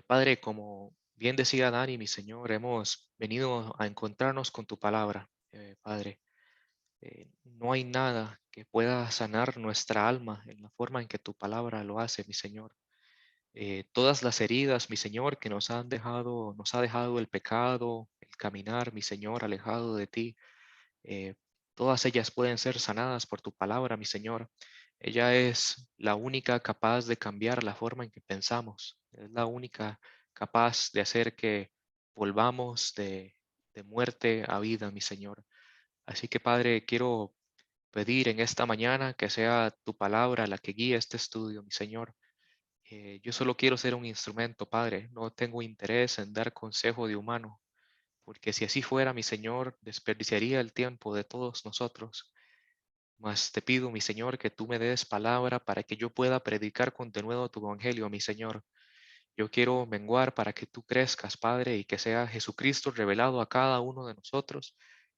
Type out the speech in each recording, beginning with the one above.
Padre, como bien decía Dani, mi Señor, hemos venido a encontrarnos con tu palabra, Padre. No hay nada que pueda sanar nuestra alma en la forma en que tu palabra lo hace, mi Señor. Todas las heridas, mi Señor, que nos ha dejado el pecado, el caminar, mi Señor, alejado de ti, eh, todas ellas pueden ser sanadas por tu palabra, mi Señor. Ella es la única capaz de cambiar la forma en que pensamos. Es la única capaz de hacer que volvamos de muerte a vida, mi Señor. Así que, Padre, quiero pedir en esta mañana que sea tu palabra la que guíe este estudio, mi Señor. Yo solo quiero ser un instrumento, Padre. No tengo interés en dar consejo de humano, porque si así fuera, mi Señor, desperdiciaría el tiempo de todos nosotros. Mas te pido, mi Señor, que tú me des palabra para que yo pueda predicar con denuedo tu evangelio, mi Señor. Yo quiero menguar para que tú crezcas, Padre, y que sea Jesucristo revelado a cada uno de nosotros,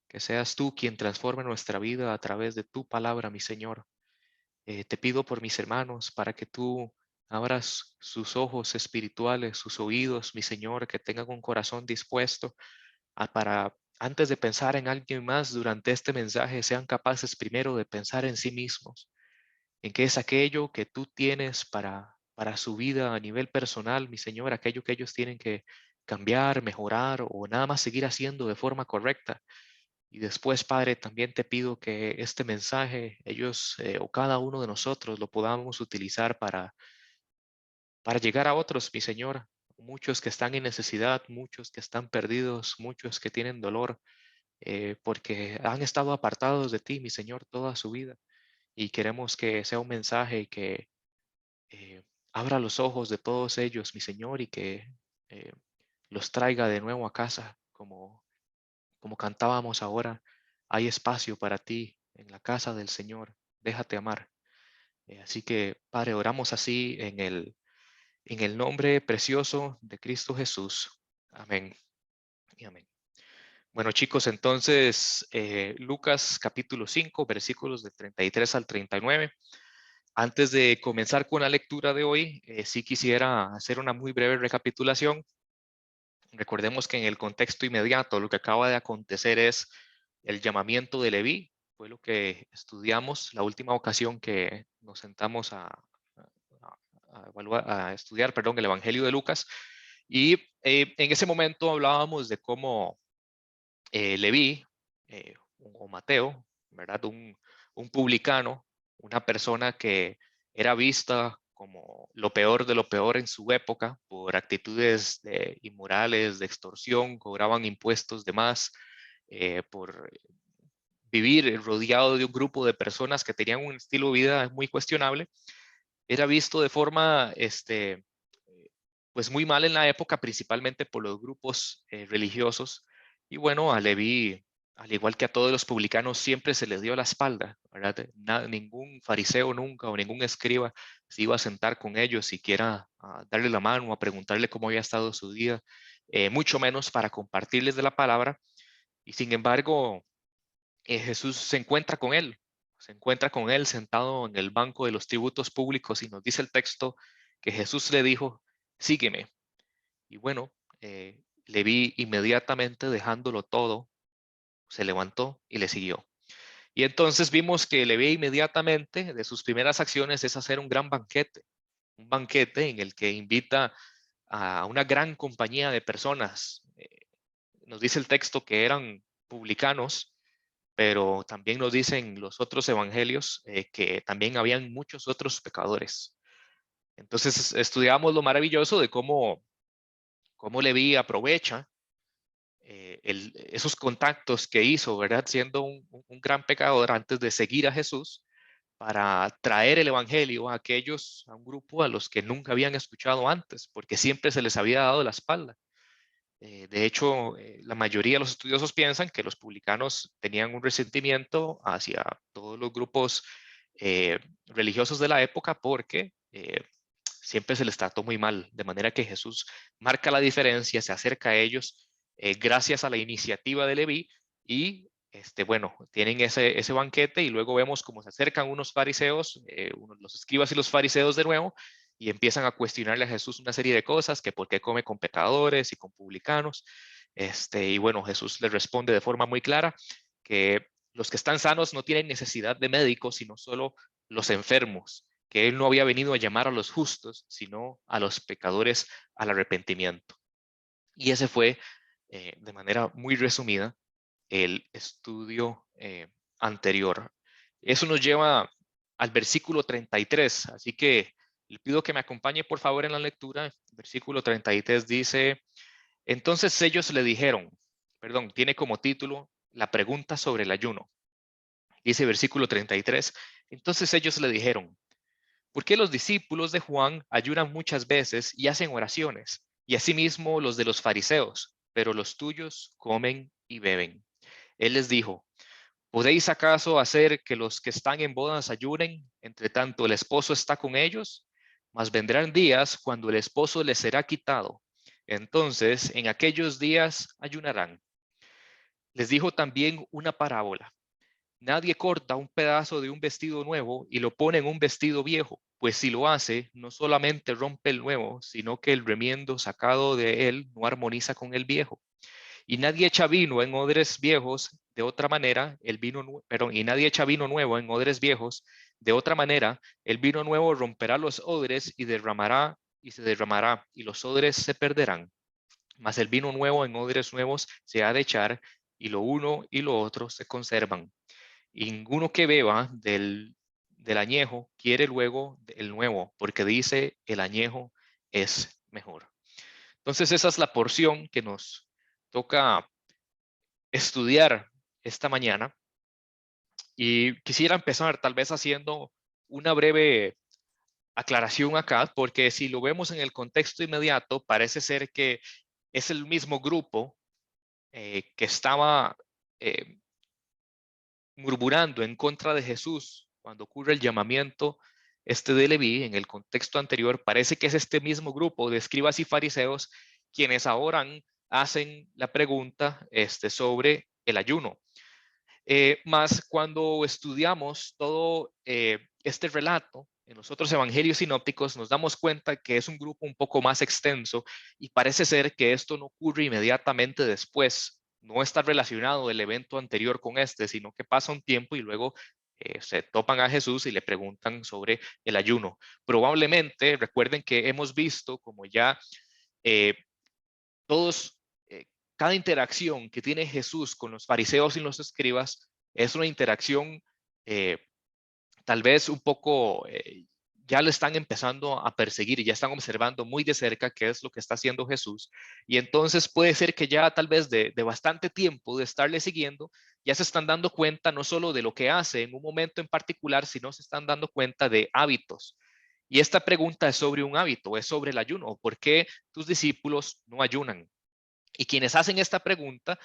que seas tú quien transforme nuestra vida a través de tu palabra, mi Señor. Te pido por mis hermanos para que tú abras sus ojos espirituales, sus oídos, mi Señor, que tengan un corazón dispuesto para, antes de pensar en alguien más durante este mensaje, sean capaces primero de pensar en sí mismos, en qué es aquello que tú tienes para su vida a nivel personal, mi Señor, aquello que ellos tienen que cambiar, mejorar o nada más seguir haciendo de forma correcta. Y después, Padre, también te pido que este mensaje, ellos o cada uno de nosotros lo podamos utilizar para llegar a otros, mi Señor. Muchos que están en necesidad, muchos que están perdidos, muchos que tienen dolor, porque han estado apartados de ti, mi Señor, toda su vida. Y queremos que sea un mensaje que eh, abra los ojos de todos ellos, mi Señor, y que eh, los traiga de nuevo a casa, como cantábamos ahora. Hay espacio para ti en la casa del Señor. Déjate amar. Así que, Padre, oramos así en el nombre precioso de Cristo Jesús. Amén y amén. Bueno, chicos, entonces Lucas capítulo 5 versículos del 33 al 39. Antes de comenzar con la lectura de hoy, sí quisiera hacer una muy breve recapitulación. Recordemos que en el contexto inmediato lo que acaba de acontecer es el llamamiento de Leví. Fue lo que estudiamos la última ocasión que nos sentamos a estudiar, perdón, el Evangelio de Lucas. Y en ese momento hablábamos de cómo Leví o Mateo, ¿verdad? Un publicano, una persona que era vista como lo peor de lo peor en su época por actitudes inmorales, de extorsión, cobraban impuestos de más, por vivir rodeado de un grupo de personas que tenían un estilo de vida muy cuestionable, era visto de forma pues muy mal en la época, principalmente por los grupos religiosos. Y bueno, a Leví, al igual que a todos los publicanos, siempre se les dio la espalda, ¿verdad? Ningún fariseo nunca o ningún escriba se iba a sentar con ellos siquiera a darle la mano, a preguntarle cómo había estado su día, mucho menos para compartirles de la palabra. Y sin embargo, Jesús se encuentra con él sentado en el banco de los tributos públicos y nos dice el texto que Jesús le dijo, sígueme. Y bueno, Leví inmediatamente dejándolo todo, se levantó y le siguió. Y entonces vimos que Leví inmediatamente de sus primeras acciones es hacer un banquete en el que invita a una gran compañía de personas. Nos dice el texto que eran publicanos, pero también nos dicen los otros evangelios que también habían muchos otros pecadores. Entonces estudiamos lo maravilloso de cómo Leví aprovecha esos contactos que hizo, ¿verdad? Siendo un gran pecador antes de seguir a Jesús para traer el evangelio a aquellos, a un grupo a los que nunca habían escuchado antes, porque siempre se les había dado la espalda. De hecho, la mayoría de los estudiosos piensan que los publicanos tenían un resentimiento hacia todos los grupos religiosos de la época porque siempre se les trató muy mal, de manera que Jesús marca la diferencia, se acerca a ellos gracias a la iniciativa de Leví y bueno, tienen ese banquete y luego vemos cómo se acercan unos fariseos, los escribas y los fariseos de nuevo, y empiezan a cuestionarle a Jesús una serie de cosas, que por qué come con pecadores y con publicanos. Y bueno, Jesús les responde de forma muy clara que los que están sanos no tienen necesidad de médicos, sino solo los enfermos, que él no había venido a llamar a los justos, sino a los pecadores al arrepentimiento. Y ese fue, de manera muy resumida, el estudio anterior. Eso nos lleva al versículo 33, así que le pido que me acompañe por favor en la lectura. Versículo 33 dice: entonces ellos le dijeron, perdón, tiene como título la pregunta sobre el ayuno. Dice versículo 33, entonces ellos le dijeron: ¿por qué los discípulos de Juan ayunan muchas veces y hacen oraciones, y asimismo los de los fariseos, pero los tuyos comen y beben? Él les dijo: ¿podéis acaso hacer que los que están en bodas ayunen, entre tanto el esposo está con ellos? Mas vendrán días cuando el esposo les será quitado. Entonces, en aquellos días ayunarán. Les dijo también una parábola: nadie corta un pedazo de un vestido nuevo y lo pone en un vestido viejo, pues si lo hace, no solamente rompe el nuevo, sino que el remiendo sacado de él no armoniza con el viejo. Y nadie echa vino en odres viejos de otra manera, y nadie echa vino nuevo en odres viejos, de otra manera, el vino nuevo romperá los odres y se derramará, y los odres se perderán. Mas el vino nuevo en odres nuevos se ha de echar, y lo uno y lo otro se conservan. Y ninguno que beba del añejo quiere luego el nuevo, porque dice el añejo es mejor. Entonces esa es la porción que nos toca estudiar esta mañana, y quisiera empezar tal vez haciendo una breve aclaración acá, porque si lo vemos en el contexto inmediato, parece ser que es el mismo grupo que estaba eh, murmurando en contra de Jesús cuando ocurre el llamamiento de Leví. En el contexto anterior parece que es este mismo grupo de escribas y fariseos quienes ahora hacen la pregunta sobre el ayuno. Más cuando estudiamos todo este relato en los otros evangelios sinópticos, nos damos cuenta que es un grupo un poco más extenso, y parece ser que esto no ocurre inmediatamente después. No está relacionado el evento anterior con sino que pasa un tiempo y luego se topan a Jesús y le preguntan sobre el ayuno. Probablemente, recuerden que hemos visto como ya eh, todos, cada interacción que tiene Jesús con los fariseos y los escribas es una interacción eh, tal vez un poco, ya lo están empezando a perseguir y ya están observando muy de cerca qué es lo que está haciendo Jesús. Y entonces puede ser que ya tal vez de bastante tiempo de estarle siguiendo, ya se están dando cuenta no solo de lo que hace en un momento en particular, sino se están dando cuenta de hábitos. Y esta pregunta es sobre un hábito, es sobre el ayuno. ¿Por qué tus discípulos no ayunan? Y quienes hacen esta pregunta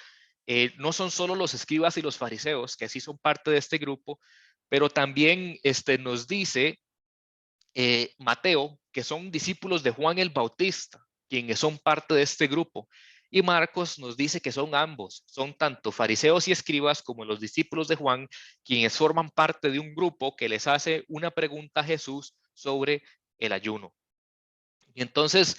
no son solo los escribas y los fariseos, que sí son parte de este grupo, pero también nos dice Mateo que son discípulos de Juan el Bautista, quienes son parte de este grupo. Y Marcos nos dice que son ambos, son tanto fariseos y escribas como los discípulos de Juan, quienes forman parte de un grupo que les hace una pregunta a Jesús sobre el ayuno. Y entonces,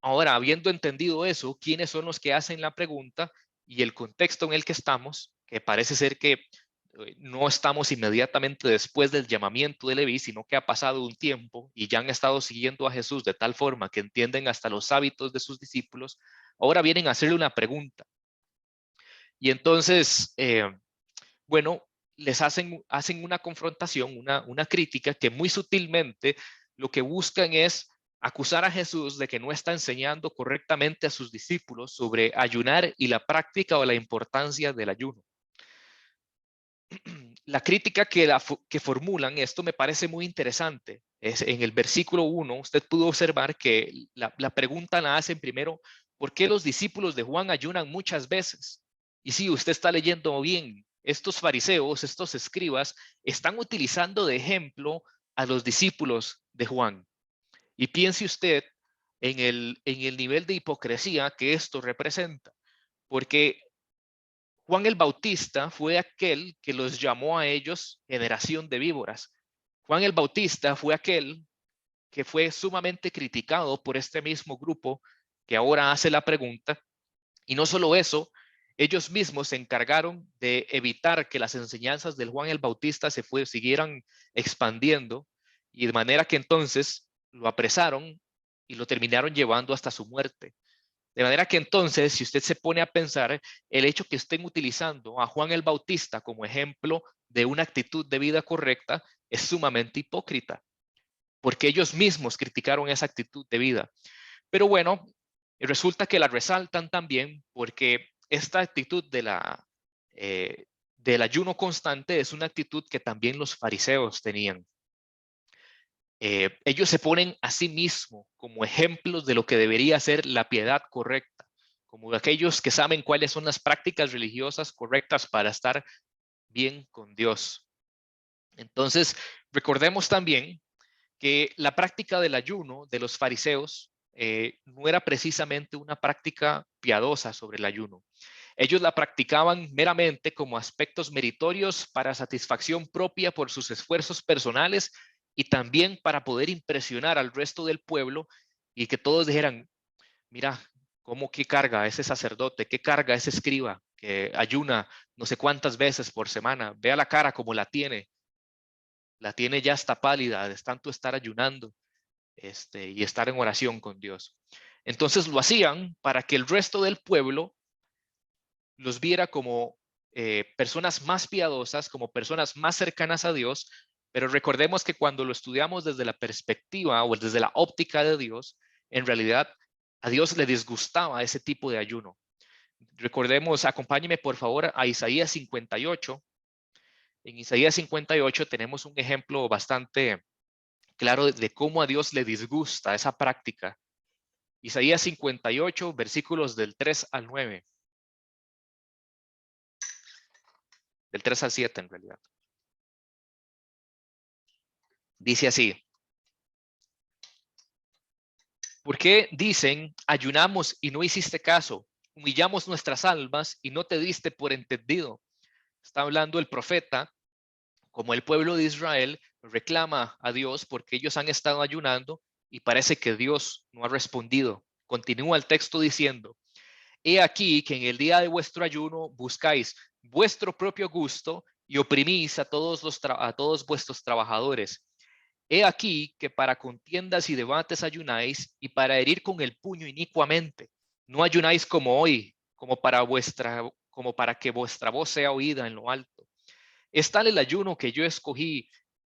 ahora, habiendo entendido eso, ¿quiénes son los que hacen la pregunta y el contexto en el que estamos? Que parece ser que no estamos inmediatamente después del llamamiento de Leví, sino que ha pasado un tiempo y ya han estado siguiendo a Jesús de tal forma que entienden hasta los hábitos de sus discípulos. Ahora vienen a hacerle una pregunta. Y entonces, bueno, les hacen una confrontación, una crítica que muy sutilmente lo que buscan es acusar a Jesús de que no está enseñando correctamente a sus discípulos sobre ayunar y la práctica o la importancia del ayuno. La crítica que formulan, esto me parece muy interesante, es en el versículo 1, usted pudo observar que la pregunta la hacen primero: ¿por qué los discípulos de Juan ayunan muchas veces? Y si usted está leyendo bien, estos fariseos, estos escribas, están utilizando de ejemplo a los discípulos de Juan. Y piense usted en el nivel de hipocresía que esto representa, porque Juan el Bautista fue aquel que los llamó a ellos generación de víboras. Juan el Bautista fue aquel que fue sumamente criticado por este mismo grupo que ahora hace la pregunta. Y no solo eso, ellos mismos se encargaron de evitar que las enseñanzas del Juan el Bautista siguieran expandiendo, y de manera que entonces lo apresaron y lo terminaron llevando hasta su muerte. De manera que entonces, si usted se pone a pensar, el hecho que estén utilizando a Juan el Bautista como ejemplo de una actitud de vida correcta es sumamente hipócrita, porque ellos mismos criticaron esa actitud de vida. Pero bueno, resulta que la resaltan también porque esta actitud del ayuno constante es una actitud que también los fariseos tenían. Ellos se ponen a sí mismos como ejemplos de lo que debería ser la piedad correcta, como aquellos que saben cuáles son las prácticas religiosas correctas para estar bien con Dios. Entonces, recordemos también que la práctica del ayuno de los fariseos no era precisamente una práctica piadosa sobre el ayuno. Ellos la practicaban meramente como aspectos meritorios para satisfacción propia por sus esfuerzos personales y también para poder impresionar al resto del pueblo y que todos dijeran, mira, cómo qué carga ese sacerdote, qué carga ese escriba que ayuna no sé cuántas veces por semana, vea la cara como la tiene ya hasta pálida de tanto estar ayunando y estar en oración con Dios. Entonces lo hacían para que el resto del pueblo los viera como personas más piadosas, como personas más cercanas a Dios, pero recordemos que cuando lo estudiamos desde la perspectiva o desde la óptica de Dios, en realidad a Dios le disgustaba ese tipo de ayuno. Recordemos, acompáñeme por favor a Isaías 58. En Isaías 58 tenemos un ejemplo bastante claro de cómo a Dios le disgusta esa práctica. Isaías 58, versículos del 3 al 9. Del 3 al 7 en realidad. Dice así: ¿por qué dicen, ayunamos y no hiciste caso? Humillamos nuestras almas y no te diste por entendido. Está hablando el profeta, como el pueblo de Israel reclama a Dios porque ellos han estado ayunando y parece que Dios no ha respondido. Continúa el texto diciendo: he aquí que en el día de vuestro ayuno buscáis vuestro propio gusto y oprimís a todos vuestros trabajadores. He aquí que para contiendas y debates ayunáis, y para herir con el puño inicuamente. No ayunáis como hoy, como para que vuestra voz sea oída en lo alto. Es tal el ayuno que yo escogí,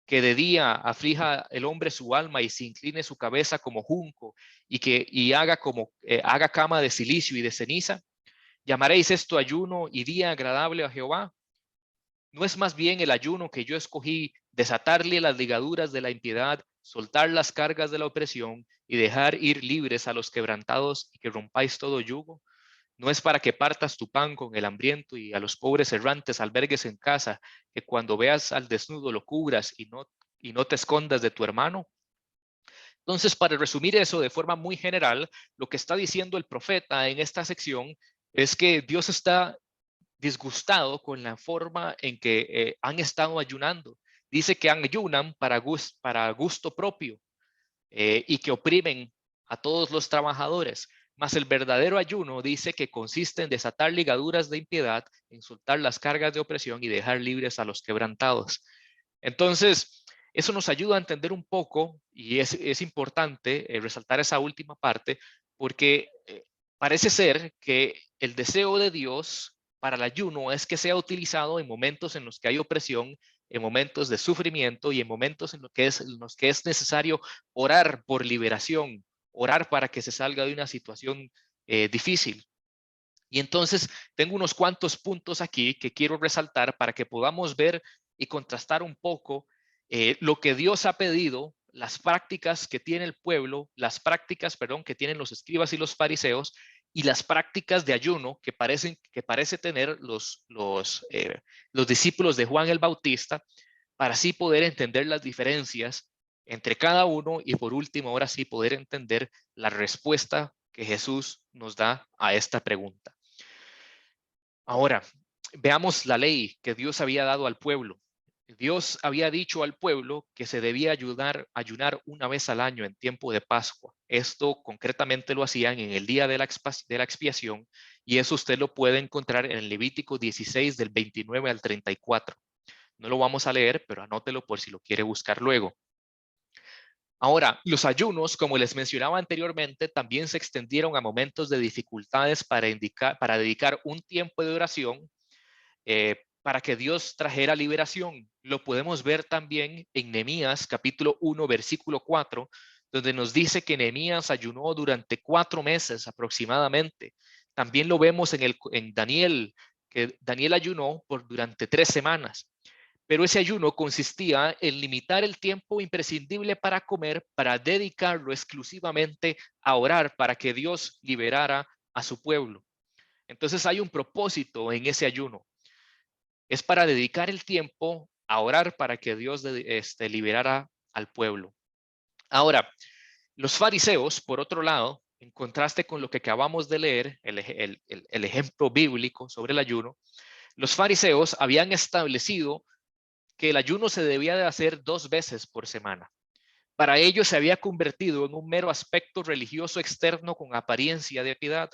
que de día aflija el hombre su alma y se incline su cabeza como junco, y haga cama de silicio y de ceniza. ¿Llamaréis esto ayuno y día agradable a Jehová? ¿No es más bien el ayuno que yo escogí, desatarle las ligaduras de la impiedad, soltar las cargas de la opresión y dejar ir libres a los quebrantados, y que rompáis todo yugo? ¿No es para que partas tu pan con el hambriento y a los pobres errantes albergues en casa, que cuando veas al desnudo lo cubras y no te escondas de tu hermano? Entonces, para resumir eso de forma muy general, lo que está diciendo el profeta en esta sección es que Dios está disgustado con la forma en que han estado ayunando. Dice que ayunan para gusto propio, y que oprimen a todos los trabajadores. Mas el verdadero ayuno dice que consiste en desatar ligaduras de impiedad, en soltar las cargas de opresión y dejar libres a los quebrantados. Entonces, eso nos ayuda a entender un poco, y es importante resaltar esa última parte, porque parece ser que el deseo de Dios para el ayuno es que sea utilizado en momentos en los que hay opresión, en momentos de sufrimiento y en momentos en los que es necesario orar por liberación, orar para que se salga de una situación difícil. Y entonces tengo unos cuantos puntos aquí que quiero resaltar para que podamos ver y contrastar un poco lo que Dios ha pedido, las prácticas que tiene el pueblo, las prácticas, perdón, que tienen los escribas y los fariseos, y las prácticas de ayuno que parece tener los discípulos de Juan el Bautista, para así poder entender las diferencias entre cada uno y por último, ahora sí, poder entender la respuesta que Jesús nos da a esta pregunta. Ahora, veamos la ley que Dios había dado al pueblo. Dios había dicho al pueblo que se debía ayunar una vez al año en tiempo de Pascua. Esto concretamente lo hacían en el día de la expiación, y eso usted lo puede encontrar en el Levítico 16 del 29 al 34. No lo vamos a leer, pero anótelo por si lo quiere buscar luego. Ahora, los ayunos, como les mencionaba anteriormente, también se extendieron a momentos de dificultades para dedicar un tiempo de oración, para que Dios trajera liberación. Lo podemos ver también en Nehemías capítulo 1, versículo 4, donde nos dice que Nehemías ayunó durante 4 meses aproximadamente. También lo vemos en Daniel, que Daniel ayunó durante 3 semanas. Pero ese ayuno consistía en limitar el tiempo imprescindible para comer, para dedicarlo exclusivamente a orar para que Dios liberara a su pueblo. Entonces hay un propósito en ese ayuno. Es para dedicar el tiempo a orar para que Dios liberara al pueblo. Ahora, los fariseos, por otro lado, en contraste con lo que acabamos de leer, el ejemplo bíblico sobre el ayuno, los fariseos habían establecido que el ayuno se debía de hacer 2 veces por semana. Para ellos se había convertido en un mero aspecto religioso externo con apariencia de piedad.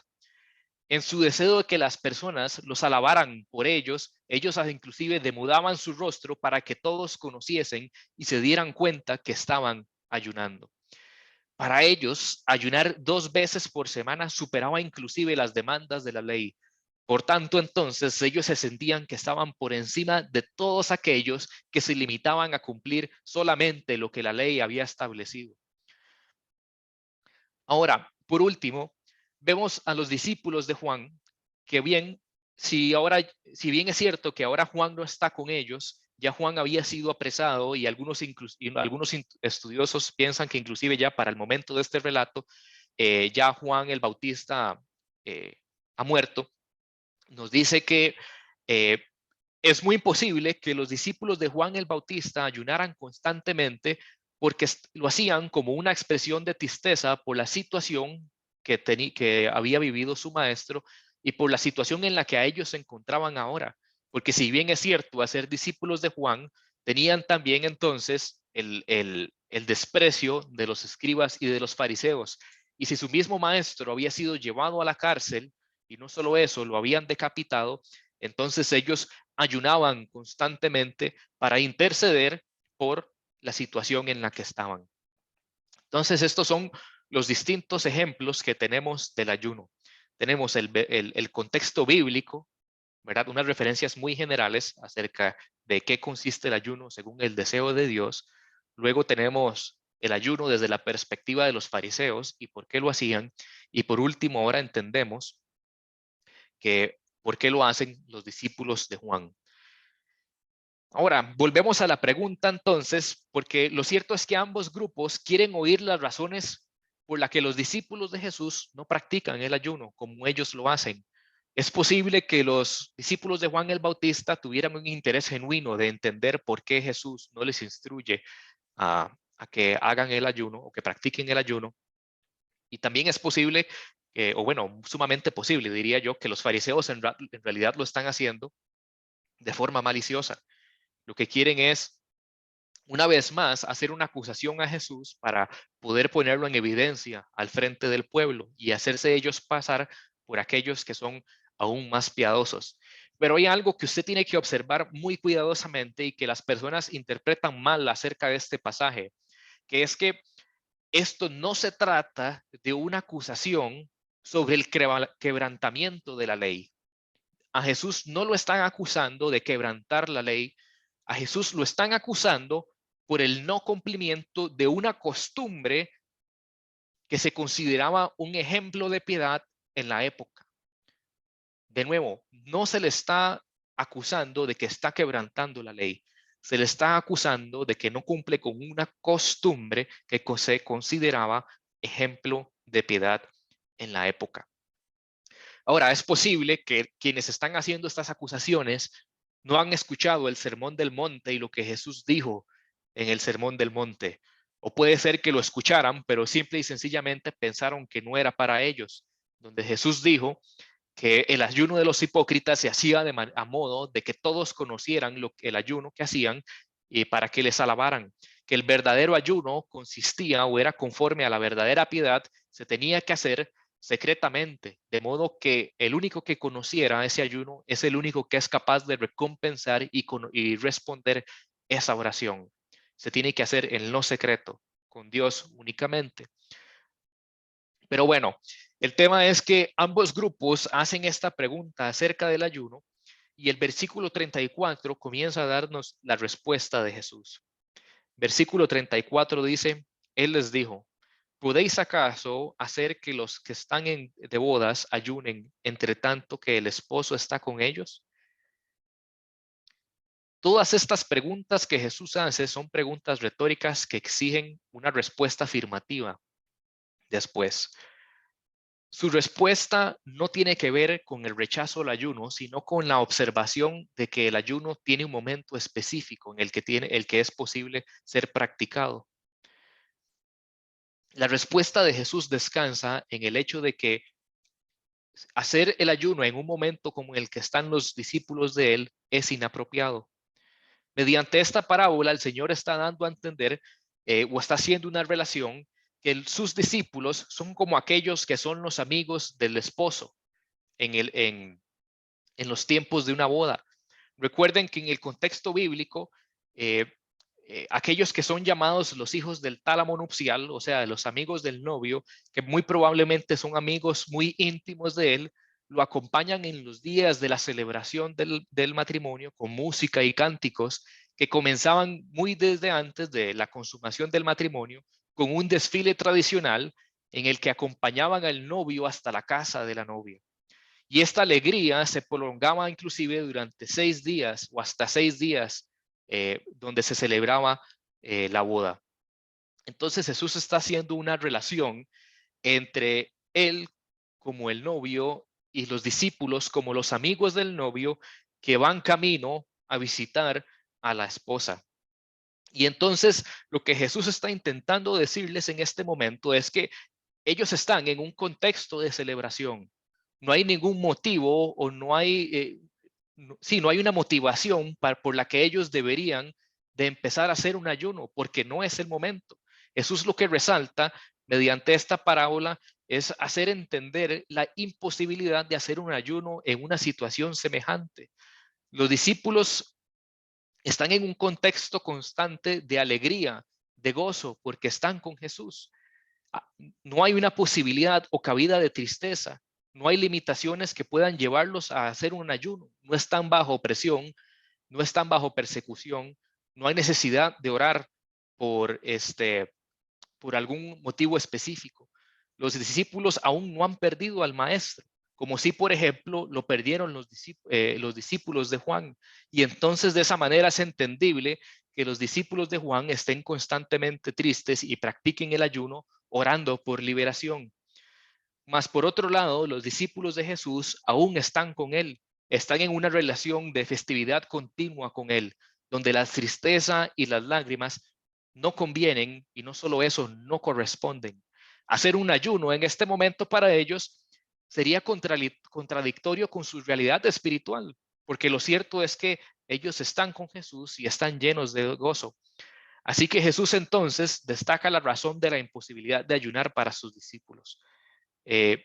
En su deseo de que las personas los alabaran por ellos inclusive demudaban su rostro para que todos conociesen y se dieran cuenta que estaban ayunando. Para ellos, ayunar 2 veces por semana superaba inclusive las demandas de la ley. Por tanto, entonces ellos se sentían que estaban por encima de todos aquellos que se limitaban a cumplir solamente lo que la ley había establecido. Ahora, por último, vemos a los discípulos de Juan, que si bien es cierto que ahora Juan no está con ellos, ya Juan había sido apresado, y algunos estudiosos piensan que inclusive ya para el momento de este relato, ya Juan el Bautista eh, ha muerto. Nos dice que eh, es muy imposible que los discípulos de Juan el Bautista ayunaran constantemente, porque lo hacían como una expresión de tristeza por la situación que había vivido su maestro y por la situación en la que a ellos se encontraban ahora. Porque si bien es cierto, a ser discípulos de Juan, tenían también entonces el desprecio de los escribas y de los fariseos. Y si su mismo maestro había sido llevado a la cárcel, y no solo eso, lo habían decapitado, entonces ellos ayunaban constantemente para interceder por la situación en la que estaban. Entonces, estos son los distintos ejemplos que tenemos del ayuno. Tenemos el contexto bíblico, ¿verdad? Unas referencias muy generales acerca de qué consiste el ayuno según el deseo de Dios. Luego tenemos el ayuno desde la perspectiva de los fariseos y por qué lo hacían. Y por último, ahora entendemos que por qué lo hacen los discípulos de Juan. Ahora, volvemos a la pregunta entonces, porque lo cierto es que ambos grupos quieren oír las razones por las que los discípulos de Jesús no practican el ayuno como ellos lo hacen. Es posible que los discípulos de Juan el Bautista tuvieran un interés genuino de entender por qué Jesús no les instruye a que hagan el ayuno o que practiquen el ayuno. Y también es posible, o bueno, sumamente posible, diría yo, que los fariseos en realidad lo están haciendo de forma maliciosa. Lo que quieren es, una vez más, hacer una acusación a Jesús para poder ponerlo en evidencia al frente del pueblo y hacerse ellos pasar por aquellos que son aún más piadosos. Pero hay algo que usted tiene que observar muy cuidadosamente y que las personas interpretan mal acerca de este pasaje, que es que esto no se trata de una acusación sobre el quebrantamiento de la ley. A Jesús no lo están acusando de quebrantar la ley. A Jesús lo están acusando por el no cumplimiento de una costumbre que se consideraba un ejemplo de piedad en la época. De nuevo, no se le está acusando de que está quebrantando la ley. Se le está acusando de que no cumple con una costumbre que se consideraba ejemplo de piedad en la época. Ahora, es posible que quienes están haciendo estas acusaciones no han escuchado el Sermón del Monte y lo que Jesús dijo en el Sermón del Monte. O puede ser que lo escucharan, pero simple y sencillamente pensaron que no era para ellos, donde Jesús dijo que el ayuno de los hipócritas se hacía a modo de que todos conocieran el ayuno que hacían y para que les alabaran, que el verdadero ayuno consistía o era conforme a la verdadera piedad, se tenía que hacer secretamente, de modo que el único que conociera ese ayuno es el único que es capaz de recompensar y responder esa oración. Se tiene que hacer en lo secreto, con Dios únicamente. Pero bueno, el tema es que ambos grupos hacen esta pregunta acerca del ayuno y el versículo 34 comienza a darnos la respuesta de Jesús. Versículo 34 dice, Él les dijo, ¿podéis acaso hacer que los que están de bodas ayunen entre tanto que el esposo está con ellos? Todas estas preguntas que Jesús hace son preguntas retóricas que exigen una respuesta afirmativa después. Su respuesta no tiene que ver con el rechazo al ayuno, sino con la observación de que el ayuno tiene un momento específico en el que es posible ser practicado. La respuesta de Jesús descansa en el hecho de que hacer el ayuno en un momento como el que están los discípulos de él es inapropiado. Mediante esta parábola, el Señor está dando a entender o está haciendo una relación que sus discípulos son como aquellos que son los amigos del esposo en los tiempos de una boda. Recuerden que en el contexto bíblico, eh, aquellos que son llamados los hijos del tálamo nupcial, o sea, los amigos del novio, que muy probablemente son amigos muy íntimos de él, lo acompañan en los días de la celebración del matrimonio con música y cánticos que comenzaban muy desde antes de la consumación del matrimonio, con un desfile tradicional en el que acompañaban al novio hasta la casa de la novia. Y esta alegría se prolongaba inclusive durante 6 días o hasta 6 días donde se celebraba la boda. Entonces Jesús está haciendo una relación entre él como el novio y los discípulos como los amigos del novio que van camino a visitar a la esposa. Y entonces lo que Jesús está intentando decirles en este momento es que ellos están en un contexto de celebración. No hay ningún motivo o no hay, no hay una motivación por la que ellos deberían de empezar a hacer un ayuno, porque no es el momento. Jesús lo que resalta mediante esta parábola es hacer entender la imposibilidad de hacer un ayuno en una situación semejante. Los discípulos están en un contexto constante de alegría, de gozo, porque están con Jesús. No hay una posibilidad o cabida de tristeza. No hay limitaciones que puedan llevarlos a hacer un ayuno. No están bajo presión, no están bajo persecución. No hay necesidad de orar por, por algún motivo específico. Los discípulos aún no han perdido al maestro, como si, por ejemplo, lo perdieron los discípulos de Juan. Y entonces de esa manera es entendible que los discípulos de Juan estén constantemente tristes y practiquen el ayuno orando por liberación. Mas por otro lado, los discípulos de Jesús aún están con él, están en una relación de festividad continua con él, donde la tristeza y las lágrimas no convienen y no solo eso, no corresponden. Hacer un ayuno en este momento para ellos sería contradictorio con su realidad espiritual, porque lo cierto es que ellos están con Jesús y están llenos de gozo. Así que Jesús entonces destaca la razón de la imposibilidad de ayunar para sus discípulos. Eh,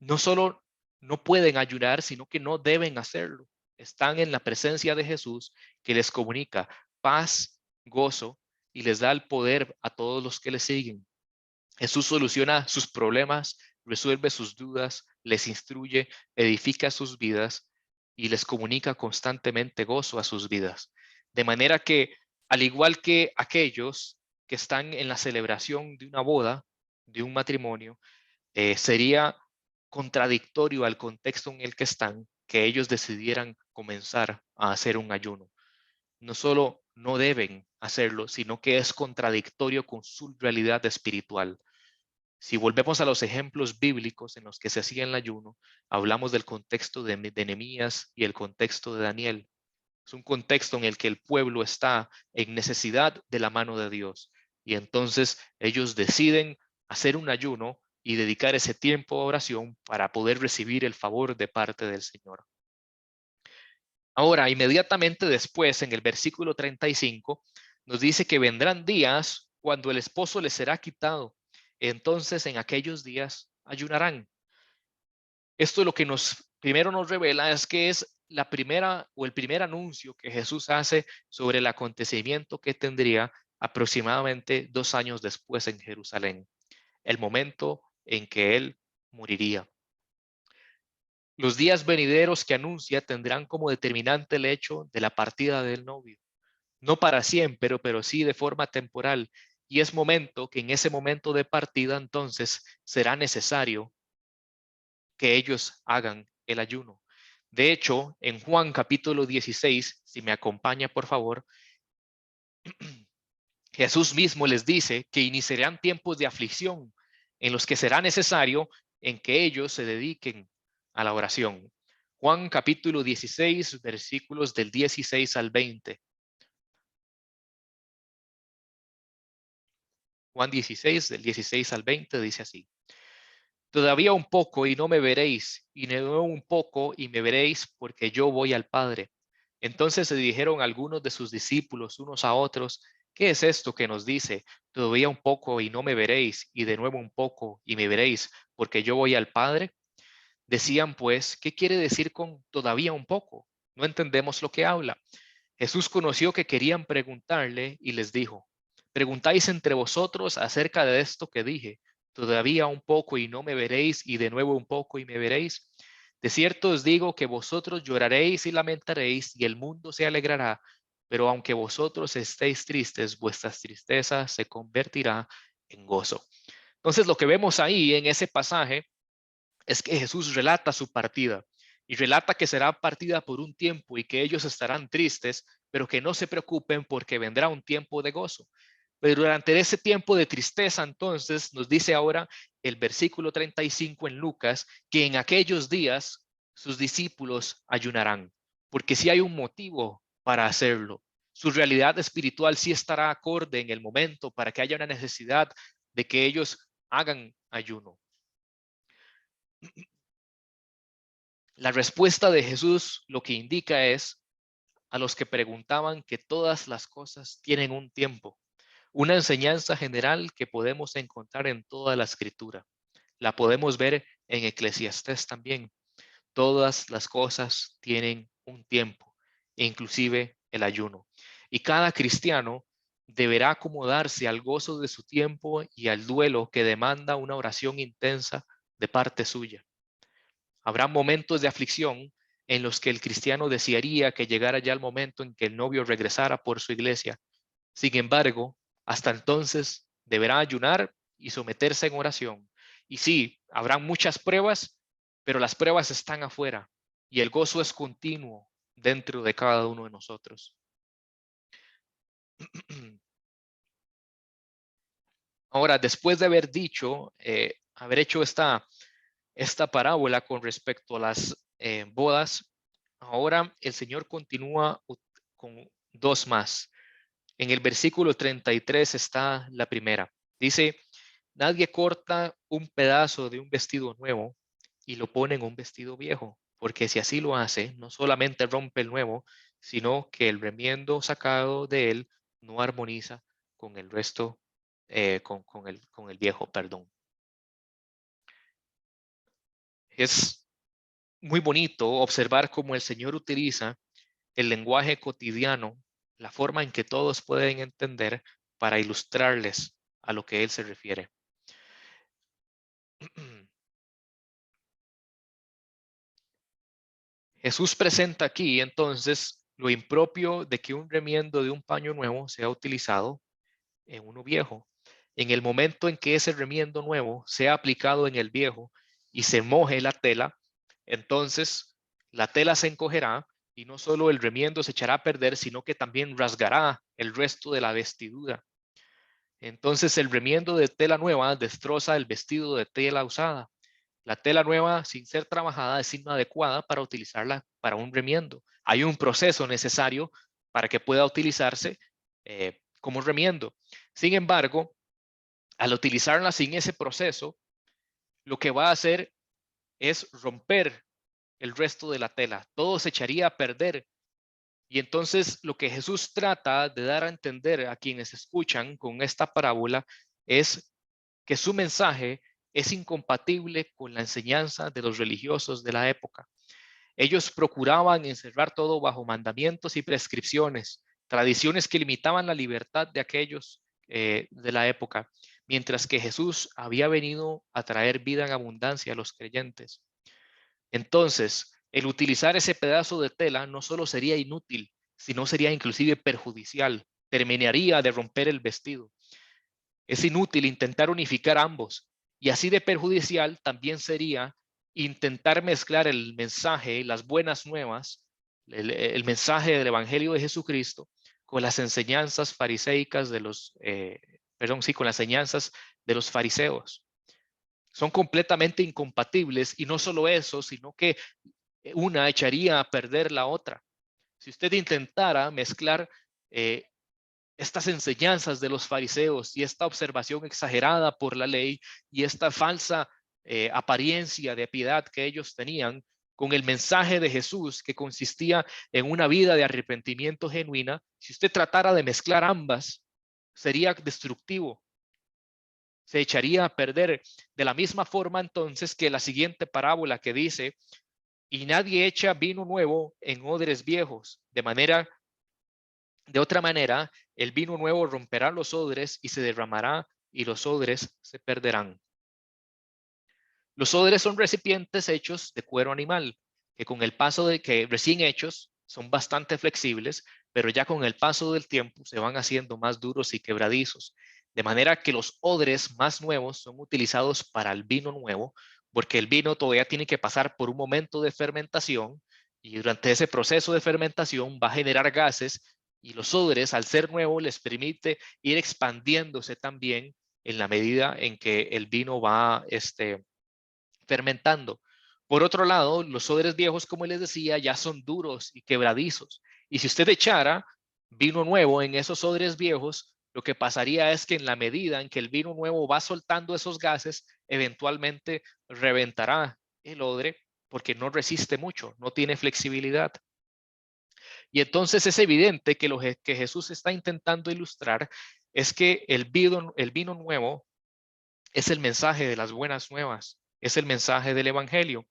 no solo no pueden ayunar, sino que no deben hacerlo. Están en la presencia de Jesús que les comunica paz, gozo y les da el poder a todos los que le siguen. Jesús soluciona sus problemas, resuelve sus dudas, les instruye, edifica sus vidas y les comunica constantemente gozo a sus vidas. De manera que, al igual que aquellos que están en la celebración de una boda, de un matrimonio, sería contradictorio al contexto en el que están que ellos decidieran comenzar a hacer un ayuno. No solo no deben hacerlo, sino que es contradictorio con su realidad espiritual. Si volvemos a los ejemplos bíblicos en los que se hacía el ayuno, hablamos del contexto de Nehemías y el contexto de Daniel. Es un contexto en el que el pueblo está en necesidad de la mano de Dios. Y entonces ellos deciden hacer un ayuno y dedicar ese tiempo a oración para poder recibir el favor de parte del Señor. Ahora, inmediatamente después, en el versículo 35, nos dice que vendrán días cuando el esposo les será quitado. Entonces, en aquellos días ayunarán. Esto lo que primero nos revela es que es la primera o el primer anuncio que Jesús hace sobre el acontecimiento que tendría aproximadamente 2 años después en Jerusalén, el momento en que él moriría. Los días venideros que anuncia tendrán como determinante el hecho de la partida del novio, no para siempre, pero sí de forma temporal. Y es momento que en ese momento de partida entonces será necesario que ellos hagan el ayuno. De hecho, en Juan capítulo 16, si me acompaña por favor, Jesús mismo les dice que iniciarán tiempos de aflicción en los que será necesario en que ellos se dediquen a la oración. Juan capítulo 16, versículos del 16 al 20. Juan 16, del 16 al 20 dice así: Todavía un poco y no me veréis, y de nuevo un poco y me veréis, porque yo voy al Padre. Entonces se dijeron algunos de sus discípulos unos a otros: ¿Qué es esto que nos dice? Todavía un poco y no me veréis, y de nuevo un poco y me veréis, porque yo voy al Padre. Decían pues: ¿qué quiere decir con todavía un poco? No entendemos lo que habla. Jesús conoció que querían preguntarle y les dijo: ¿Preguntáis entre vosotros acerca de esto que dije? Todavía un poco y no me veréis, y de nuevo un poco y me veréis. De cierto os digo que vosotros lloraréis y lamentaréis, y el mundo se alegrará. Pero aunque vosotros estéis tristes, vuestras tristezas se convertirá en gozo. Entonces, lo que vemos ahí en ese pasaje es que Jesús relata su partida y relata que será partida por un tiempo y que ellos estarán tristes, pero que no se preocupen porque vendrá un tiempo de gozo. Pero durante ese tiempo de tristeza, entonces, nos dice ahora el versículo 35 en Lucas, que en aquellos días sus discípulos ayunarán, porque si hay un motivo para hacerlo. Su realidad espiritual sí estará acorde en el momento para que haya una necesidad de que ellos hagan ayuno. La respuesta de Jesús lo que indica es a los que preguntaban que todas las cosas tienen un tiempo, una enseñanza general que podemos encontrar en toda la escritura. La podemos ver en Eclesiastés también. Todas las cosas tienen un tiempo, inclusive el ayuno. Y cada cristiano deberá acomodarse al gozo de su tiempo y al duelo que demanda una oración intensa de parte suya. Habrá momentos de aflicción en los que el cristiano desearía que llegara ya el momento en que el novio regresara por su iglesia. Sin embargo, hasta entonces deberá ayunar y someterse en oración. Y sí, habrá muchas pruebas, pero las pruebas están afuera y el gozo es continuo dentro de cada uno de nosotros. Ahora, después de haber dicho, haber hecho esta parábola con respecto a las bodas, ahora el Señor continúa con dos más. En el versículo 33 está la primera. Dice: nadie corta un pedazo de un vestido nuevo y lo pone en un vestido viejo, porque si así lo hace, no solamente rompe el nuevo, sino que el remiendo sacado de él no armoniza con el resto, con el viejo, perdón. Es muy bonito observar cómo el Señor utiliza el lenguaje cotidiano, la forma en que todos pueden entender para ilustrarles a lo que Él se refiere. Jesús presenta aquí entonces lo impropio de que un remiendo de un paño nuevo sea utilizado en uno viejo. En el momento en que ese remiendo nuevo sea aplicado en el viejo y se moje la tela, entonces la tela se encogerá y no solo el remiendo se echará a perder, sino que también rasgará el resto de la vestidura. Entonces el remiendo de tela nueva destroza el vestido de tela usada. La tela nueva, sin ser trabajada, es inadecuada para utilizarla para un remiendo. Hay un proceso necesario para que pueda utilizarse como remiendo. Sin embargo, al utilizarla sin ese proceso, lo que va a hacer es romper el resto de la tela. Todo se echaría a perder. Y entonces lo que Jesús trata de dar a entender a quienes escuchan con esta parábola es que su mensaje es incompatible con la enseñanza de los religiosos de la época. Ellos procuraban encerrar todo bajo mandamientos y prescripciones, tradiciones que limitaban la libertad de aquellos de la época, mientras que Jesús había venido a traer vida en abundancia a los creyentes. Entonces, el utilizar ese pedazo de tela no solo sería inútil, sino sería inclusive perjudicial, terminaría de romper el vestido. Es inútil intentar unificar ambos, y así de perjudicial también sería intentar mezclar el mensaje, las buenas nuevas, el mensaje del Evangelio de Jesucristo con las enseñanzas fariseicas de con las enseñanzas de los fariseos. Son completamente incompatibles, y no solo eso, sino que una echaría a perder la otra. Si usted intentara mezclar eh, estas enseñanzas de los fariseos y esta observación exagerada por la ley y esta falsa apariencia de piedad que ellos tenían con el mensaje de Jesús, que consistía en una vida de arrepentimiento genuina, si usted tratara de mezclar ambas, sería destructivo. Se echaría a perder de la misma forma entonces que la siguiente parábola que dice: y nadie echa vino nuevo en odres viejos, de otra manera, el vino nuevo romperá los odres y se derramará, y los odres se perderán. Los odres son recipientes hechos de cuero animal, que con el paso de que recién hechos son bastante flexibles, pero ya con el paso del tiempo se van haciendo más duros y quebradizos. De manera que los odres más nuevos son utilizados para el vino nuevo, porque el vino todavía tiene que pasar por un momento de fermentación, y durante ese proceso de fermentación va a generar gases, y los odres, al ser nuevo, les permite ir expandiéndose también en la medida en que el vino va fermentando. Por otro lado, los odres viejos, como les decía, ya son duros y quebradizos. Y si usted echara vino nuevo en esos odres viejos, lo que pasaría es que en la medida en que el vino nuevo va soltando esos gases, eventualmente reventará el odre, porque no resiste mucho, no tiene flexibilidad. Y entonces es evidente que lo que Jesús está intentando ilustrar es que el vino nuevo es el mensaje de las buenas nuevas, es el mensaje del Evangelio.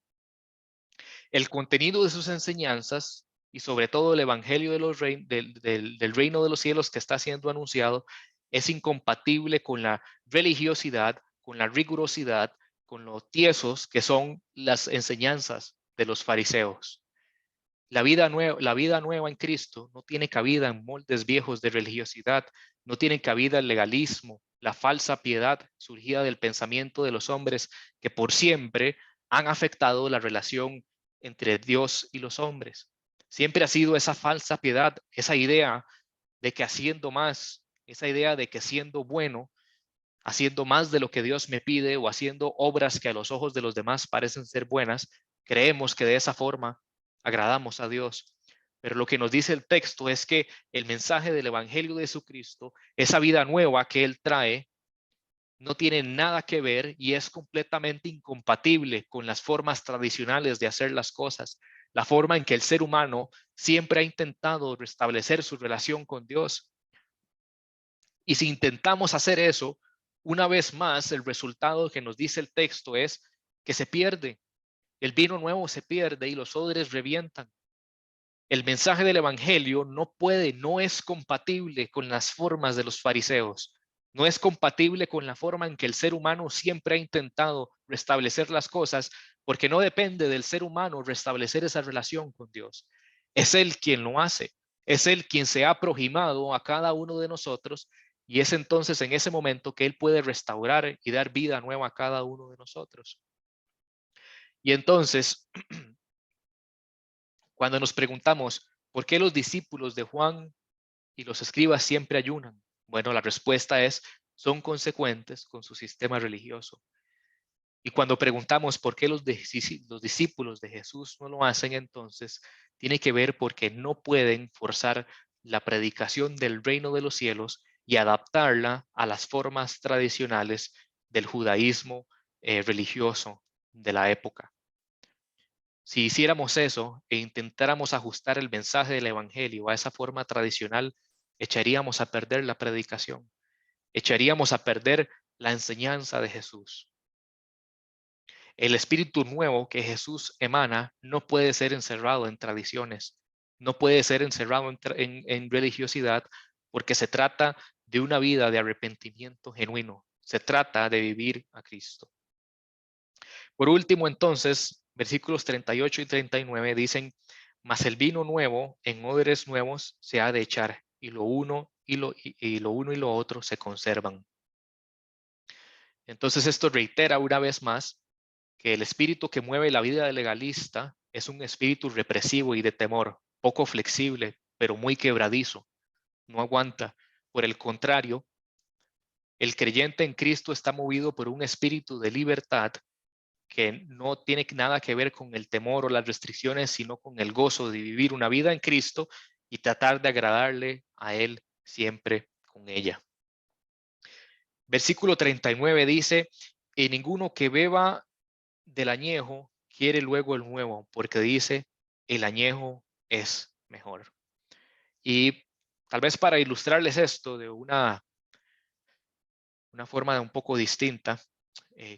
El contenido de sus enseñanzas, y sobre todo el Evangelio de del reino de los cielos que está siendo anunciado, es incompatible con la religiosidad, con la rigurosidad, con los tiesos que son las enseñanzas de los fariseos. La vida nueva en Cristo no tiene cabida en moldes viejos de religiosidad, no tiene cabida el legalismo, la falsa piedad surgida del pensamiento de los hombres, que por siempre han afectado la relación entre Dios y los hombres. Siempre ha sido esa falsa piedad, esa idea de que haciendo más, esa idea de que siendo bueno, haciendo más de lo que Dios me pide, o haciendo obras que a los ojos de los demás parecen ser buenas, creemos que de esa forma agradamos a Dios. Pero lo que nos dice el texto es que el mensaje del Evangelio de Jesucristo, esa vida nueva que Él trae, no tiene nada que ver y es completamente incompatible con las formas tradicionales de hacer las cosas, la forma en que el ser humano siempre ha intentado restablecer su relación con Dios. Y si intentamos hacer eso, una vez más, el resultado que nos dice el texto es que se pierde. El vino nuevo se pierde y los odres revientan. El mensaje del Evangelio no es compatible con las formas de los fariseos. No es compatible con la forma en que el ser humano siempre ha intentado restablecer las cosas, porque no depende del ser humano restablecer esa relación con Dios. Es Él quien lo hace. Es Él quien se ha aproximado a cada uno de nosotros, y es entonces en ese momento que Él puede restaurar y dar vida nueva a cada uno de nosotros. Y entonces, cuando nos preguntamos por qué los discípulos de Juan y los escribas siempre ayunan, bueno, la respuesta es: son consecuentes con su sistema religioso. Y cuando preguntamos por qué los discípulos de Jesús no lo hacen, entonces tiene que ver porque no pueden forzar la predicación del reino de los cielos y adaptarla a las formas tradicionales del judaísmo, religioso de la época. Si hiciéramos eso e intentáramos ajustar el mensaje del evangelio a esa forma tradicional, echaríamos a perder la predicación, echaríamos a perder la enseñanza de Jesús. El espíritu nuevo que Jesús emana no puede ser encerrado en tradiciones, no puede ser encerrado en religiosidad, porque se trata de una vida de arrepentimiento genuino, se trata de vivir a Cristo. Por último, entonces, versículos 38 y 39 dicen: mas el vino nuevo en odres nuevos se ha de echar, y lo uno y lo otro se conservan. Entonces esto reitera una vez más que el espíritu que mueve la vida del legalista es un espíritu represivo y de temor, poco flexible, pero muy quebradizo, no aguanta. Por el contrario, el creyente en Cristo está movido por un espíritu de libertad que no tiene nada que ver con el temor o las restricciones, sino con el gozo de vivir una vida en Cristo y tratar de agradarle a Él siempre con ella. Versículo 39 dice: y ninguno que beba del añejo quiere luego el nuevo, porque dice, el añejo es mejor. Y tal vez para ilustrarles esto de una forma un poco distinta,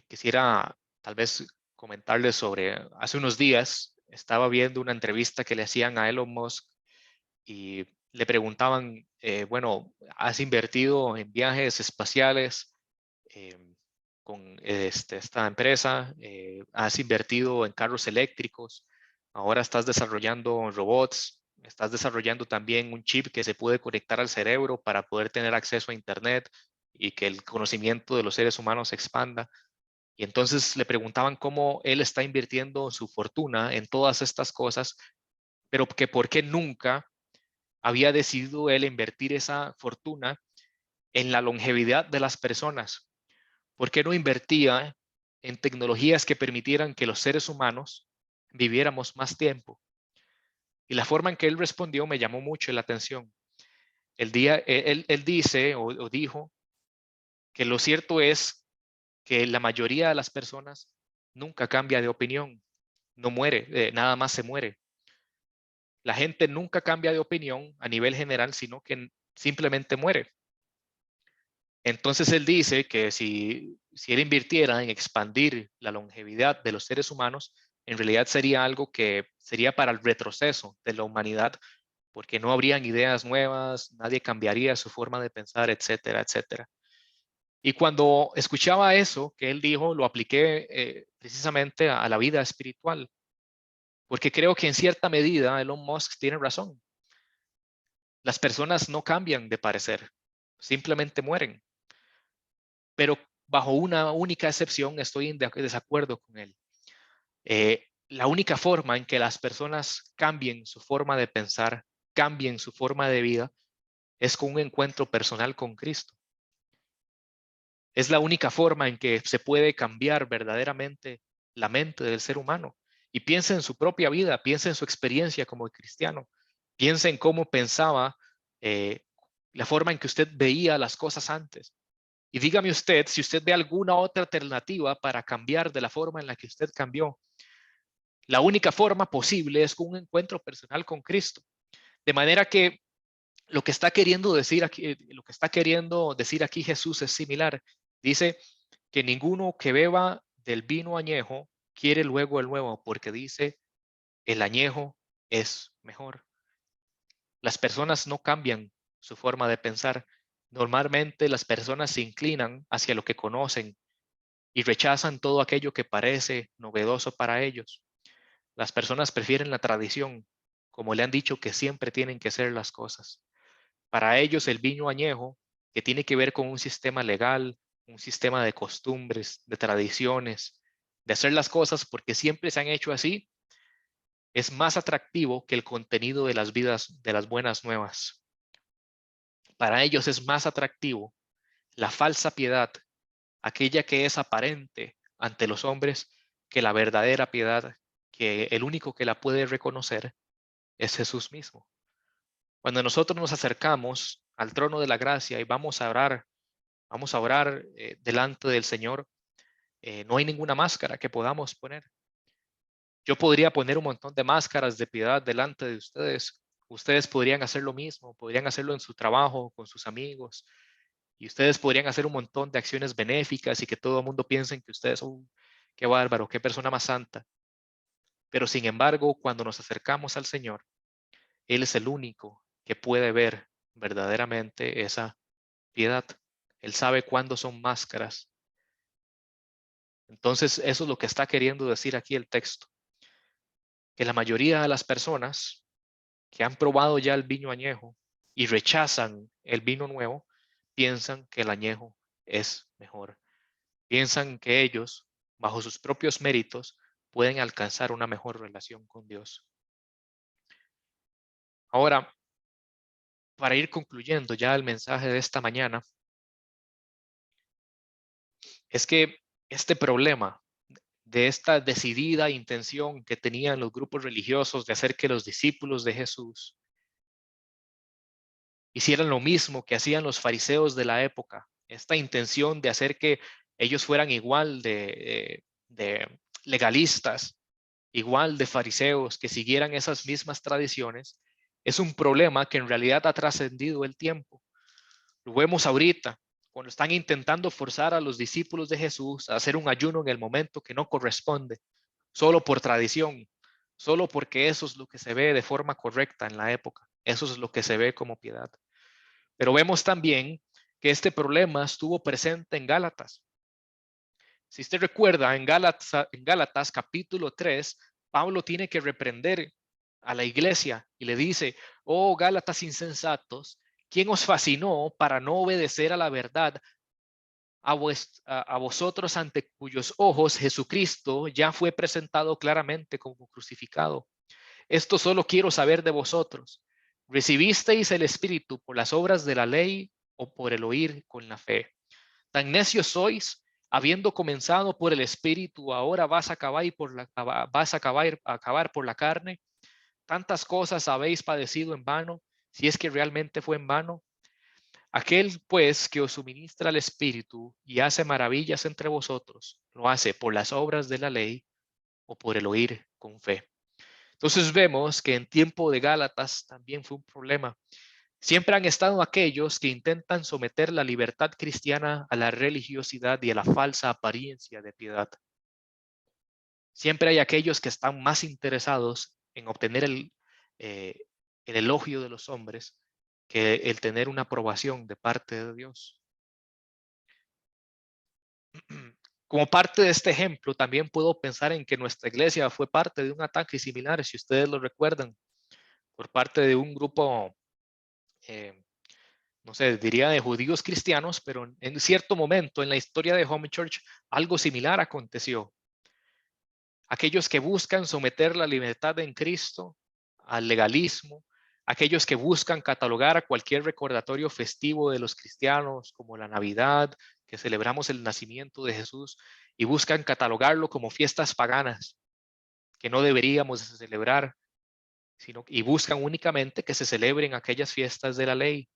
quisiera tal vez comentarles sobre, hace unos días estaba viendo una entrevista que le hacían a Elon Musk y le preguntaban, bueno, ¿has invertido en viajes espaciales eh, con esta empresa? ¿Has invertido en carros eléctricos? Ahora estás desarrollando robots, estás desarrollando también un chip que se puede conectar al cerebro para poder tener acceso a Internet y que el conocimiento de los seres humanos se expanda. Y entonces le preguntaban cómo él está invirtiendo su fortuna en todas estas cosas, pero que por qué nunca había decidido él invertir esa fortuna en la longevidad de las personas. ¿Por qué no invertía en tecnologías que permitieran que los seres humanos viviéramos más tiempo? Y la forma en que él respondió me llamó mucho la atención. Él dice o dijo que lo cierto es que la mayoría de las personas nunca cambia de opinión, no muere, nada más se muere. La gente nunca cambia de opinión a nivel general, sino que simplemente muere. Entonces él dice que si él invirtiera en expandir la longevidad de los seres humanos, en realidad sería algo que sería para el retroceso de la humanidad, porque no habrían ideas nuevas, nadie cambiaría su forma de pensar, etcétera, etcétera. Y cuando escuchaba eso que él dijo, lo apliqué precisamente a la vida espiritual, porque creo que en cierta medida Elon Musk tiene razón. Las personas no cambian de parecer, simplemente mueren. Pero bajo una única excepción estoy en desacuerdo con él. La única forma en que las personas cambien su forma de pensar, cambien su forma de vida, es con un encuentro personal con Cristo. Es la única forma en que se puede cambiar verdaderamente la mente del ser humano. Y piensa en su propia vida, piensa en su experiencia como cristiano, piensa en cómo pensaba, eh, la forma en que usted veía las cosas antes. Y dígame usted si usted ve alguna otra alternativa para cambiar de la forma en la que usted cambió. La única forma posible es con un encuentro personal con Cristo. De manera que lo que está queriendo decir aquí Jesús es similar. Dice que ninguno que beba del vino añejo quiere luego el nuevo, porque dice el añejo es mejor. Las personas no cambian su forma de pensar. Normalmente las personas se inclinan hacia lo que conocen y rechazan todo aquello que parece novedoso para ellos. Las personas prefieren la tradición, como le han dicho que siempre tienen que ser las cosas. Para ellos el vino añejo, que tiene que ver con un sistema legal, un sistema de costumbres, de tradiciones, de hacer las cosas porque siempre se han hecho así, es más atractivo que el contenido de las vidas de las buenas nuevas. Para ellos es más atractivo la falsa piedad, aquella que es aparente ante los hombres, que la verdadera piedad, que el único que la puede reconocer es Jesús mismo. Cuando nosotros nos acercamos al trono de la gracia y vamos a orar delante del Señor, no hay ninguna máscara que podamos poner. Yo podría poner un montón de máscaras de piedad delante de ustedes. Ustedes podrían hacer lo mismo, podrían hacerlo en su trabajo, con sus amigos, y ustedes podrían hacer un montón de acciones benéficas y que todo el mundo piense en que ustedes son, qué bárbaro, qué persona más santa. Pero sin embargo, cuando nos acercamos al Señor, Él es el único que puede ver verdaderamente esa piedad. Él sabe cuándo son máscaras. Entonces, eso es lo que está queriendo decir aquí el texto, que la mayoría de las personas que han probado ya el vino añejo y rechazan el vino nuevo, piensan que el añejo es mejor. Piensan que ellos, bajo sus propios méritos, pueden alcanzar una mejor relación con Dios. Ahora, para ir concluyendo ya el mensaje de esta mañana, es que este problema de esta decidida intención que tenían los grupos religiosos de hacer que los discípulos de Jesús hicieran lo mismo que hacían los fariseos de la época, esta intención de hacer que ellos fueran igual de legalistas, igual de fariseos, que siguieran esas mismas tradiciones, es un problema que en realidad ha trascendido el tiempo. Lo vemos ahorita, cuando están intentando forzar a los discípulos de Jesús a hacer un ayuno en el momento que no corresponde, solo por tradición, solo porque eso es lo que se ve de forma correcta en la época, eso es lo que se ve como piedad. Pero vemos también que este problema estuvo presente en Gálatas. Si usted recuerda, en Gálatas capítulo 3, Pablo tiene que reprender a la iglesia y le dice, oh Gálatas insensatos, ¿quién os fascinó para no obedecer a la verdad a vosotros ante cuyos ojos Jesucristo ya fue presentado claramente como crucificado? Esto solo quiero saber de vosotros. ¿Recibisteis el Espíritu por las obras de la ley o por el oír con la fe? Tan necios sois, habiendo comenzado por el Espíritu, ahora vas a acabar por la carne. Tantas cosas habéis padecido en vano, si es que realmente fue en vano. Aquel pues que os suministra el Espíritu y hace maravillas entre vosotros, lo hace por las obras de la ley o por el oír con fe. Entonces vemos que en tiempo de Gálatas también fue un problema. Siempre han estado aquellos que intentan someter la libertad cristiana a la religiosidad y a la falsa apariencia de piedad. Siempre hay aquellos que están más interesados en obtener eh, el elogio de los hombres que el tener una aprobación de parte de Dios. Como parte de este ejemplo, también puedo pensar en que nuestra iglesia fue parte de un ataque similar, si ustedes lo recuerdan, por parte de un grupo eh, no sé, diría de judíos cristianos, pero en cierto momento en la historia de Home Church algo similar aconteció. Aquellos que buscan someter la libertad en Cristo al legalismo, aquellos que buscan catalogar a cualquier recordatorio festivo de los cristianos, como la Navidad, que celebramos el nacimiento de Jesús, y buscan catalogarlo como fiestas paganas que no deberíamos celebrar, y buscan únicamente que se celebren aquellas fiestas de la ley.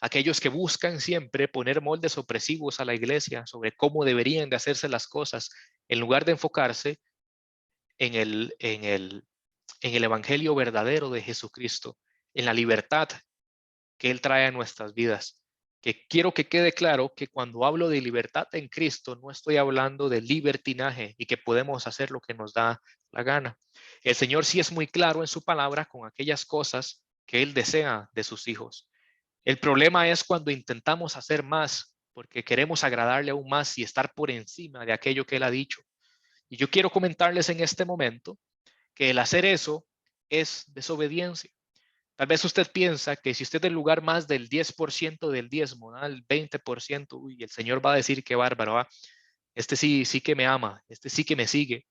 Aquellos que buscan siempre poner moldes opresivos a la iglesia sobre cómo deberían de hacerse las cosas, en lugar de enfocarse en el evangelio verdadero de Jesucristo, en la libertad que Él trae a nuestras vidas. Que quiero que quede claro que cuando hablo de libertad en Cristo, no estoy hablando de libertinaje y que podemos hacer lo que nos da la gana. El Señor sí es muy claro en su palabra con aquellas cosas que Él desea de sus hijos. El problema es cuando intentamos hacer más porque queremos agradarle aún más y estar por encima de aquello que Él ha dicho. Y yo quiero comentarles en este momento que el hacer eso es desobediencia. Tal vez usted piensa que si usted en lugar más del 10% del diezmo, da el 20%, uy, el Señor va a decir qué bárbaro, ¿va? Este sí, sí que me ama, este sí que me sigue.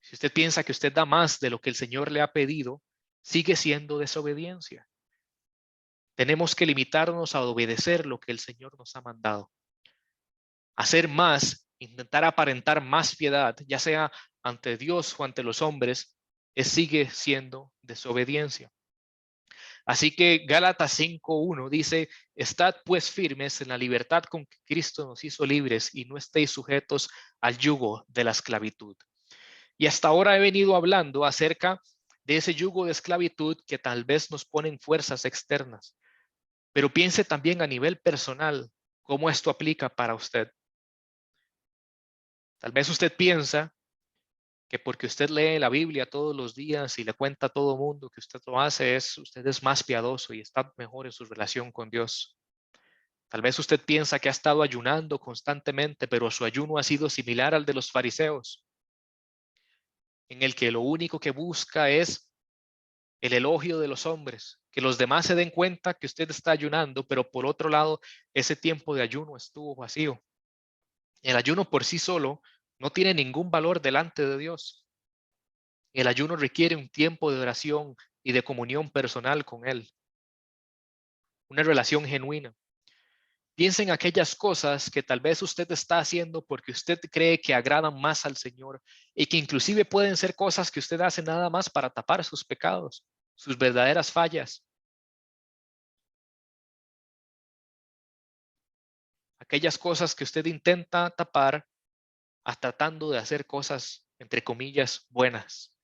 Si usted piensa que usted da más de lo que el Señor le ha pedido, sigue siendo desobediencia. Tenemos que limitarnos a obedecer lo que el Señor nos ha mandado. Hacer más, intentar aparentar más piedad, ya sea ante Dios o ante los hombres, sigue siendo desobediencia. Así que Gálatas 5:1 dice, estad pues firmes en la libertad con que Cristo nos hizo libres y no estéis sujetos al yugo de la esclavitud. Y hasta ahora he venido hablando acerca de ese yugo de esclavitud que tal vez nos ponen fuerzas externas, pero piense también a nivel personal cómo esto aplica para usted. Tal vez usted piensa que porque usted lee la Biblia todos los días y le cuenta a todo mundo que usted lo hace, usted es más piadoso y está mejor en su relación con Dios. Tal vez usted piensa que ha estado ayunando constantemente, pero su ayuno ha sido similar al de los fariseos, en el que lo único que busca es el elogio de los hombres, que los demás se den cuenta que usted está ayunando, pero por otro lado, ese tiempo de ayuno estuvo vacío. El ayuno por sí solo no tiene ningún valor delante de Dios. El ayuno requiere un tiempo de oración y de comunión personal con Él, una relación genuina. Piensa en aquellas cosas que tal vez usted está haciendo porque usted cree que agradan más al Señor y que inclusive pueden ser cosas que usted hace nada más para tapar sus pecados, sus verdaderas fallas. Aquellas cosas que usted intenta tapar tratando de hacer cosas, entre comillas, buenas.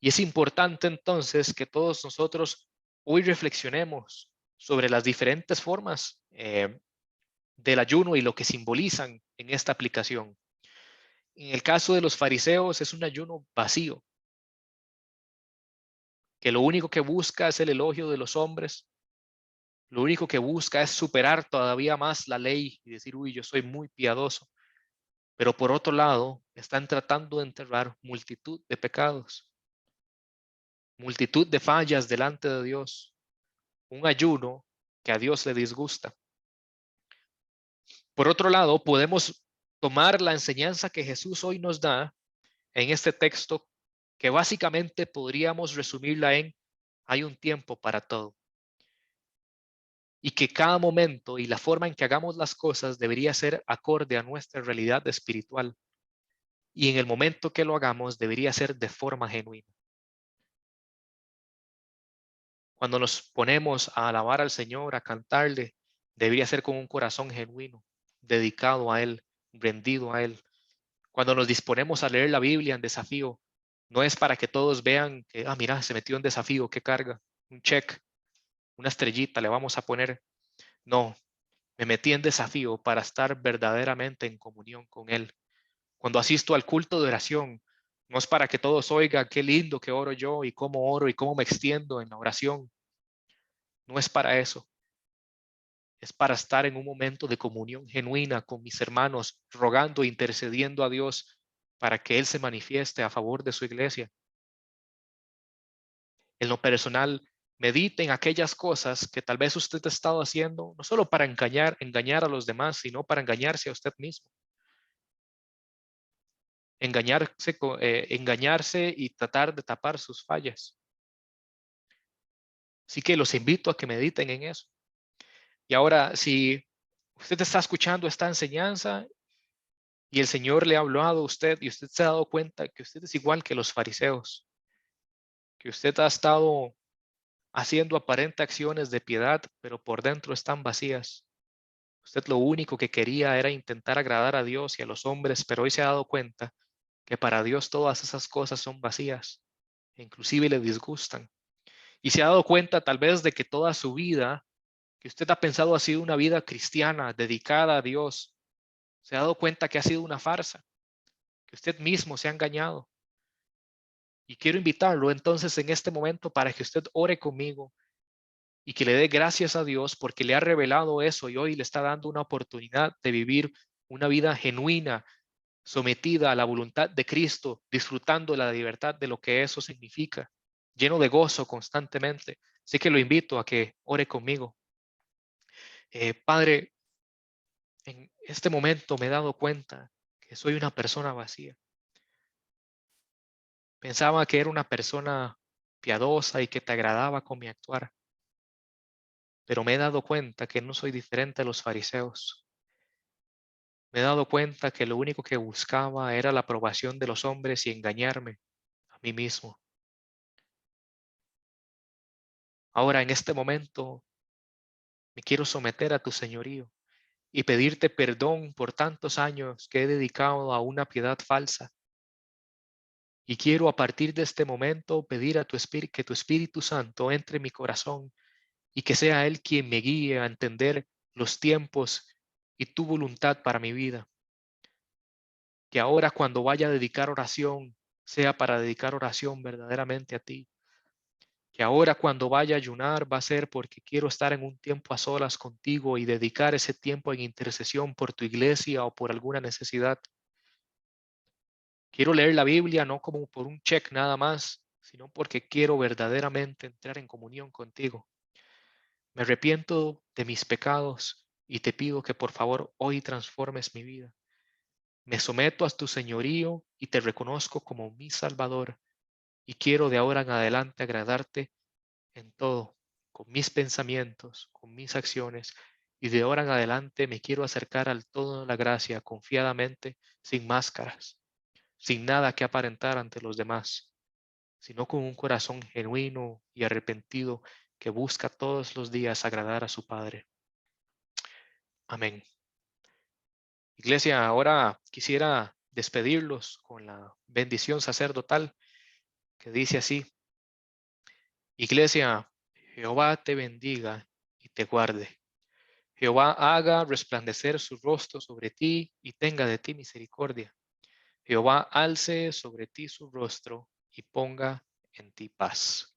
Y es importante entonces que todos nosotros hoy reflexionemos sobre las diferentes formas del ayuno y lo que simbolizan en esta aplicación. En el caso de los fariseos es un ayuno vacío, que lo único que busca es el elogio de los hombres, lo único que busca es superar todavía más la ley y decir, uy, yo soy muy piadoso. Pero por otro lado, están tratando de enterrar multitud de pecados, multitud de fallas delante de Dios, un ayuno que a Dios le disgusta. Por otro lado, podemos tomar la enseñanza que Jesús hoy nos da en este texto, que básicamente podríamos resumirla en, hay un tiempo para todo. Y que cada momento y la forma en que hagamos las cosas debería ser acorde a nuestra realidad espiritual. Y en el momento que lo hagamos debería ser de forma genuina. Cuando nos ponemos a alabar al Señor, a cantarle, debería ser con un corazón genuino, dedicado a Él, rendido a Él. Cuando nos disponemos a leer la Biblia en desafío, no es para que todos vean que, mira, se metió en desafío, qué carga, un check, una estrellita le vamos a poner. No, me metí en desafío para estar verdaderamente en comunión con Él. Cuando asisto al culto de oración, no es para que todos oigan qué lindo que oro yo y cómo me extiendo en la oración. No es para eso. Es para estar en un momento de comunión genuina con mis hermanos, rogando e intercediendo a Dios para que Él se manifieste a favor de su iglesia. En lo personal, medite en aquellas cosas que tal vez usted ha estado haciendo, no solo para engañar a los demás, sino para engañarse a usted mismo. Engañarse y tratar de tapar sus fallas. Así que los invito a que mediten en eso. Y ahora, si usted está escuchando esta enseñanza y el Señor le ha hablado a usted y usted se ha dado cuenta que usted es igual que los fariseos, que usted ha estado haciendo aparente acciones de piedad, pero por dentro están vacías. Usted lo único que quería era intentar agradar a Dios y a los hombres, pero hoy se ha dado cuenta que para Dios todas esas cosas son vacías, e inclusive le disgustan. Y se ha dado cuenta tal vez de que toda su vida, que usted ha pensado ha sido una vida cristiana, dedicada a Dios, se ha dado cuenta que ha sido una farsa, que usted mismo se ha engañado. Y quiero invitarlo entonces en este momento para que usted ore conmigo y que le dé gracias a Dios porque le ha revelado eso y hoy le está dando una oportunidad de vivir una vida genuina, sometida a la voluntad de Cristo, disfrutando la libertad de lo que eso significa, lleno de gozo constantemente. Así que lo invito a que ore conmigo. Padre, en este momento me he dado cuenta que soy una persona vacía. Pensaba que era una persona piadosa y que te agradaba con mi actuar, pero me he dado cuenta que no soy diferente a los fariseos. Me he dado cuenta que lo único que buscaba era la aprobación de los hombres y engañarme a mí mismo. Ahora en este momento me quiero someter a tu señorío y pedirte perdón por tantos años que he dedicado a una piedad falsa. Y quiero a partir de este momento pedir a tu espíritu que tu Espíritu Santo entre en mi corazón y que sea Él quien me guíe a entender los tiempos y tu voluntad para mi vida. Que ahora cuando vaya a dedicar oración, sea para dedicar oración verdaderamente a ti. Que ahora cuando vaya a ayunar va a ser porque quiero estar en un tiempo a solas contigo y dedicar ese tiempo en intercesión por tu iglesia o por alguna necesidad. Quiero leer la Biblia no como por un check nada más, sino porque quiero verdaderamente entrar en comunión contigo. Me arrepiento de mis pecados y te pido que por favor hoy transformes mi vida. Me someto a tu señorío y te reconozco como mi Salvador y quiero de ahora en adelante agradarte en todo, con mis pensamientos, con mis acciones y de ahora en adelante me quiero acercar al todo de la gracia confiadamente, sin máscaras, sin nada que aparentar ante los demás, sino con un corazón genuino y arrepentido que busca todos los días agradar a su Padre. Amén. Iglesia, ahora quisiera despedirlos con la bendición sacerdotal que dice así: Iglesia, Jehová te bendiga y te guarde. Jehová haga resplandecer su rostro sobre ti y tenga de ti misericordia. Jehová alce sobre ti su rostro y ponga en ti paz.